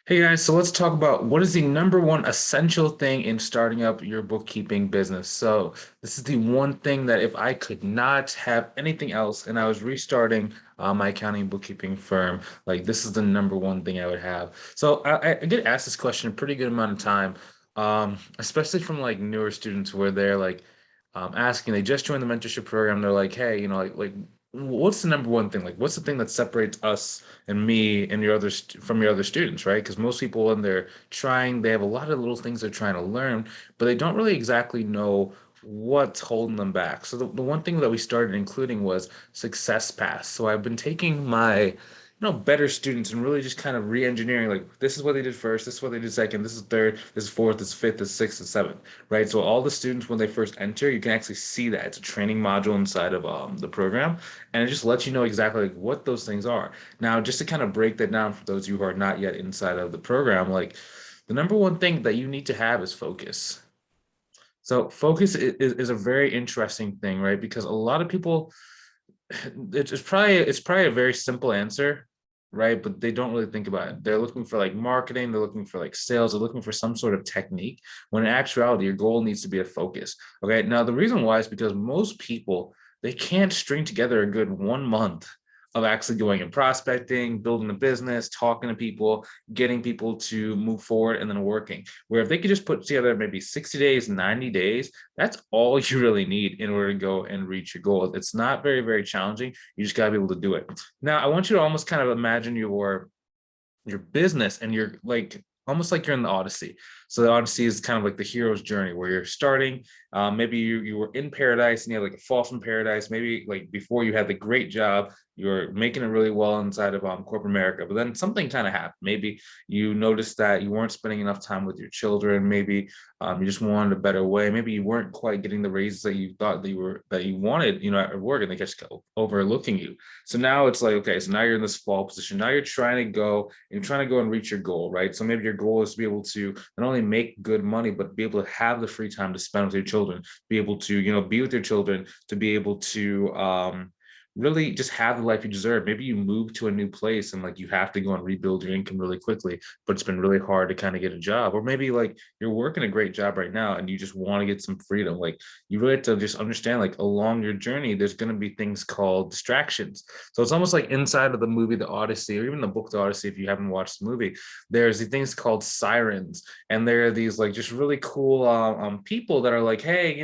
Hey guys, so let's talk about what is the number one essential thing in starting up your bookkeeping business. So, this is the one thing that if I could not have anything else and I was restarting my accounting and bookkeeping firm, like this is the number one thing I would have. So, I get asked this question a pretty good amount of time, especially from like newer students where they're like asking, they just joined the mentorship program. They're like, hey, like what's the number one thing? Like, what's the thing that separates us and me and your from your other students, right? Because most people when they're trying, they have a lot of little things they're trying to learn, but they don't really exactly know what's holding them back. So the one thing that we started including was success paths. So I've been taking my better students and really just kind of re-engineering like this is what they did first, this is what they did second, this is third, this is fourth, this is fifth, this is sixth, and seventh, right? So all the students when they first enter, you can actually see that it's a training module inside of the program, and it just lets you know exactly like what those things are. Now, just to kind of break that down for those of you who are not yet inside of the program, like the number one thing that you need to have is focus. So focus is a very interesting thing, right? Because a lot of people, it's probably a very simple answer, right? But they don't really think about it. They're looking for like marketing, they're looking for like sales, they're looking for some sort of technique. When in actuality, your goal needs to be a focus. Okay. Now the reason why is because most people they can't string together a good 1 month of actually going and prospecting, building a business, talking to people, getting people to move forward, and then working. Where if they could just put together maybe 60 days, 90 days, that's all you really need in order to go and reach your goal. It's not very, very challenging. You just got to be able to do it. Now, I want you to almost kind of imagine your business and you're like almost like you're in the Odyssey. So the Odyssey is kind of like the hero's journey where you're starting. Maybe you were in paradise and you had like a fall from paradise. Maybe like before you had the great job, you're making it really well inside of corporate America. But then something kind of happened. Maybe you noticed that you weren't spending enough time with your children. Maybe you just wanted a better way. Maybe you weren't quite getting the raises that you thought that you wanted, at work, and they just overlooking you. So now it's like, okay, so now you're in this fall position. Now you're trying to go and reach your goal, right? So maybe your goal is to be able to not only make good money, but be able to have the free time to spend with your children, be able to, be with your children, to be able to really just have the life you deserve. Maybe you move to a new place and like you have to go and rebuild your income really quickly, but it's been really hard to kind of get a job. Or maybe like you're working a great job right now and you just want to get some freedom. Like you really have to just understand like along your journey, there's going to be things called distractions. So it's almost like inside of the movie The Odyssey, or even the book The Odyssey, if you haven't watched the movie, there's these things called sirens. And there are these like just really cool people that are like, hey,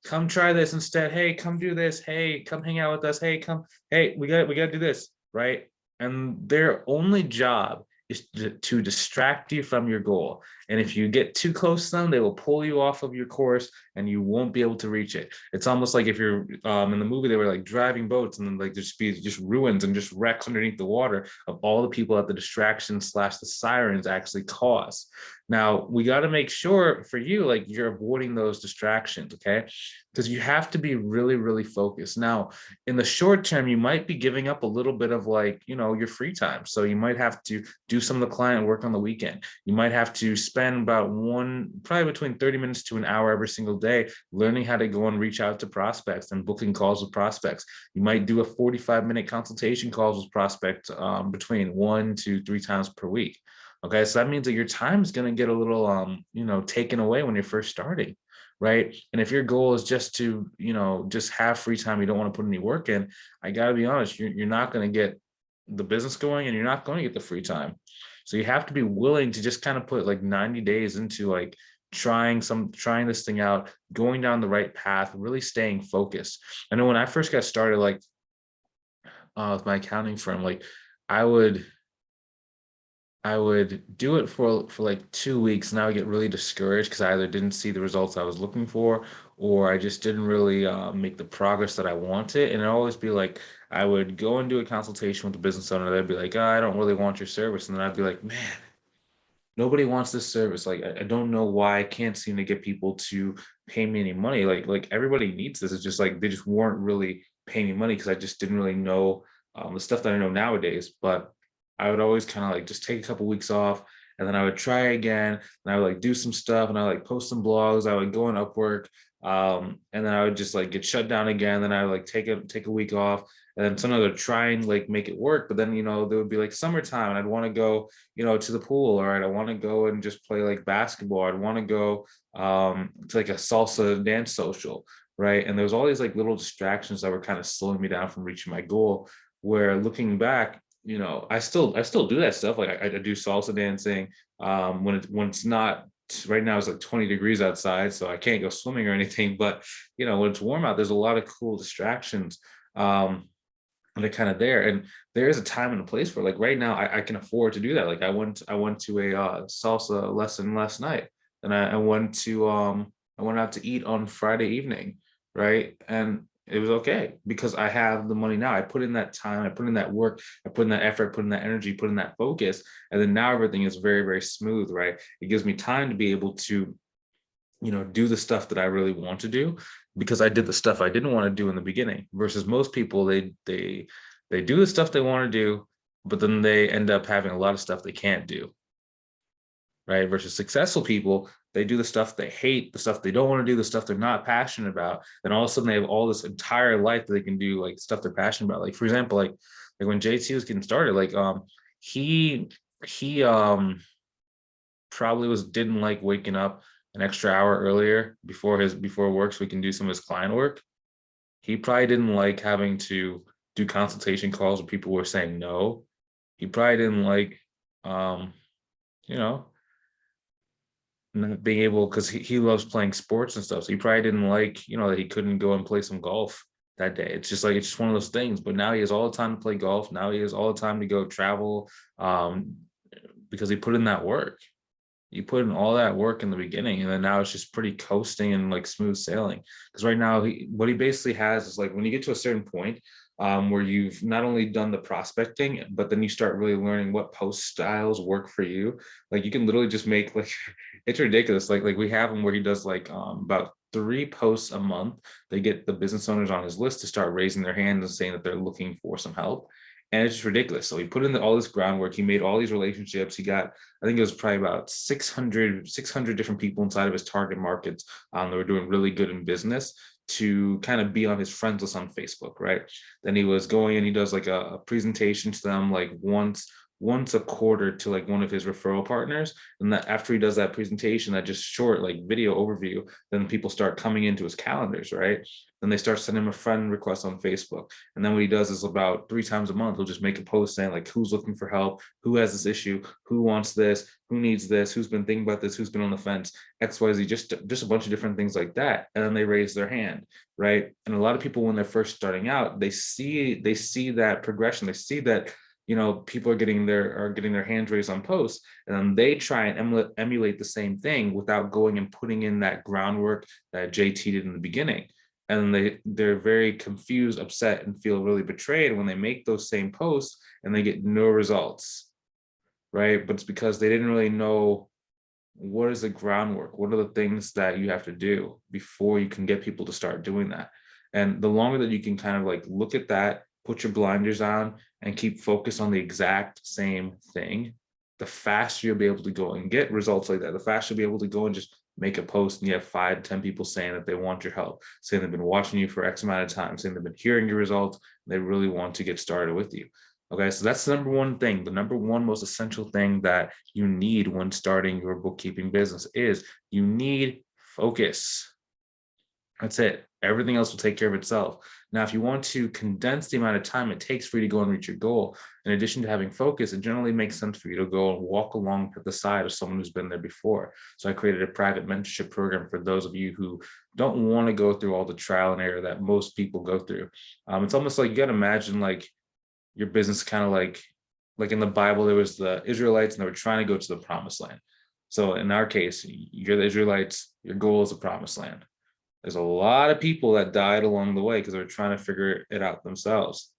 come try this instead. Hey, come do this. Hey, come hang out with us. Hey, come. Hey, we got to do this, right? And their only job is to distract you from your goal. And if you get too close to them, they will pull you off of your course and you won't be able to reach it. It's almost like if you're in the movie, they were like driving boats and then like there's just ruins and just wrecks underneath the water of all the people that the distractions slash the sirens actually cause. Now we got to make sure for you, like you're avoiding those distractions, okay? Because you have to be really, really focused. Now, in the short term, you might be giving up a little bit of like, your free time. So you might have to do some of the client work on the weekend. You might have to spend about probably between 30 minutes to an hour every single day learning how to go and reach out to prospects and booking calls with prospects. You might do a 45-minute consultation calls with prospects between 1 to 3 times per week. Okay, so that means that your time is going to get a little, taken away when you're first starting, right? And if your goal is just to, just have free time, you don't want to put any work in, I got to be honest, you're not going to get the business going and you're not going to get the free time. So you have to be willing to just kind of put like 90 days into like trying this thing out, going down the right path, really staying focused. I know when I first got started, like with my accounting firm, like I would I would do it for like 2 weeks and I would get really discouraged because I either didn't see the results I was looking for or I just didn't really make the progress that I wanted. And it always be like I would go and do a consultation with the business owner. They'd be like, oh, I don't really want your service. And then I'd be like, man, nobody wants this service. Like I don't know why I can't seem to get people to pay me any money. Like everybody needs this. It's just like they just weren't really paying me money because I just didn't really know the stuff that I know nowadays. But I would always kind of like just take a couple weeks off and then I would try again and I would like do some stuff and I would like post some blogs. I would go on Upwork, and then I would just like get shut down again. Then I would like take a week off And then sometimes I'd try and like make it work, but then, there would be like summertime and I'd want to go, to the pool, or I want to go and just play like basketball. I'd want to go to like a salsa dance social, right? And there was all these like little distractions that were kind of slowing me down from reaching my goal. Where looking back, I still do that stuff. Like I do salsa dancing when it's not right now. It's like 20 degrees outside, so I can't go swimming or anything. But when it's warm out, there's a lot of cool distractions. And they're kind of there, and there is a time and a place for it. Like right now I can afford to do that. Like I went to a salsa lesson last night, and I went out to eat on Friday evening, right? And it was okay because I have the money now. I put in that time, I put in that work, I put in that effort, put in that energy, put in that focus, and then now everything is very, very smooth, right? It gives me time to be able to do the stuff that I really want to do, because I did the stuff I didn't want to do in the beginning. Versus most people, they do the stuff they want to do, but then they end up having a lot of stuff they can't do, right? Versus successful people, they do the stuff they hate, the stuff they don't want to do, the stuff they're not passionate about. Then all of a sudden they have all this entire life that they can do, like stuff they're passionate about. Like for example, like when JT was getting started, like he probably didn't like waking up an extra hour earlier before work so we can do some of his client work. He probably didn't like having to do consultation calls where people were saying no. He probably didn't like you know not being able, because he loves playing sports and stuff. So he probably didn't like, that he couldn't go and play some golf that day. It's just one of those things. But now he has all the time to play golf. Now he has all the time to go travel, because he put in that work. You put in all that work in the beginning, and then now it's just pretty coasting and like smooth sailing. Because right now, what he basically has is like when you get to a certain point, where you've not only done the prospecting, but then you start really learning what post styles work for you. Like you can literally just make like it's ridiculous. Like we have him where he does like about 3 posts a month. They get the business owners on his list to start raising their hands and saying that they're looking for some help. And it's just ridiculous. So he put in all this groundwork. He made all these relationships. He got, I think it was probably about 600 different people inside of his target markets that were doing really good in business, to kind of be on his friends list on Facebook, right? Then he was going and he does like a presentation to them like once a quarter to like one of his referral partners. And that after he does that presentation, that just short like video overview, then people start coming into his calendars, right? Then they start sending him a friend request on Facebook. And then what he does is about 3 times a month, he'll just make a post saying like, who's looking for help? Who has this issue? Who wants this? Who needs this? Who's been thinking about this? Who's been on the fence? XYZ, just a bunch of different things like that. And then they raise their hand, right? And a lot of people, when they're first starting out, they see that progression. They see that people are getting their hands raised on posts, and then they try and emulate the same thing without going and putting in that groundwork that JT did in the beginning. And they're very confused, upset, and feel really betrayed when they make those same posts and they get no results, right? But it's because they didn't really know what is the groundwork, what are the things that you have to do before you can get people to start doing that. And the longer that you can kind of like look at that, put your blinders on, and keep focused on the exact same thing, the faster you'll be able to go and get results like that. The faster you'll be able to go and just make a post and you have 5-10 people saying that they want your help, saying they've been watching you for X amount of time, saying they've been hearing your results, and they really want to get started with you. Okay, so that's the number one thing. The number one most essential thing that you need when starting your bookkeeping business is you need focus. That's it. Everything else will take care of itself. Now, if you want to condense the amount of time it takes for you to go and reach your goal, in addition to having focus, it generally makes sense for you to go and walk along the side of someone who's been there before. So I created a private mentorship program for those of you who don't want to go through all the trial and error that most people go through. It's almost like you got to imagine like your business kind of like in the Bible, there was the Israelites and they were trying to go to the promised land. So in our case, you're the Israelites, your goal is the promised land. There's a lot of people that died along the way because they were trying to figure it out themselves.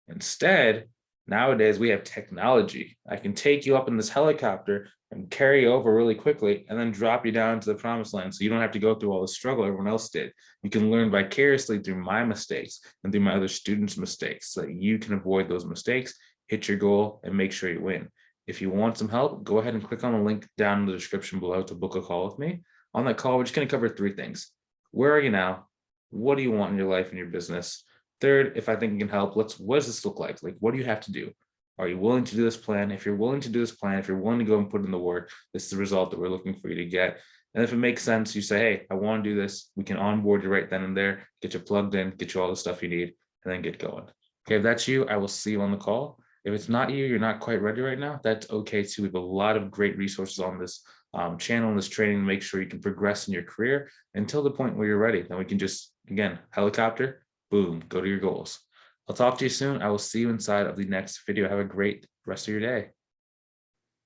Instead, nowadays we have technology. I can take you up in this helicopter and carry you over really quickly and then drop you down to the promised land. So you don't have to go through all the struggle everyone else did. You can learn vicariously through my mistakes and through my other students' mistakes so that you can avoid those mistakes, hit your goal, and make sure you win. If you want some help, go ahead and click on the link down in the description below to book a call with me. On that call, we're just going to cover 3 things. Where are you now? What do you want in your life and your business? Third, if I think it can help, what does this look like? Like, what do you have to do? Are you willing to do this plan? If you're willing to do this plan, if you're willing to go and put in the work, this is the result that we're looking for you to get. And if it makes sense, you say, hey, I want to do this. We can onboard you right then and there, get you plugged in, get you all the stuff you need, and then get going. Okay, if that's you, I will see you on the call. If it's not you, you're not quite ready right now, that's okay too. We have a lot of great resources on this channel and this training to make sure you can progress in your career until the point where you're ready. Then we can just, again, helicopter, boom, go to your goals. I'll talk to you soon. I will see you inside of the next video. Have a great rest of your day.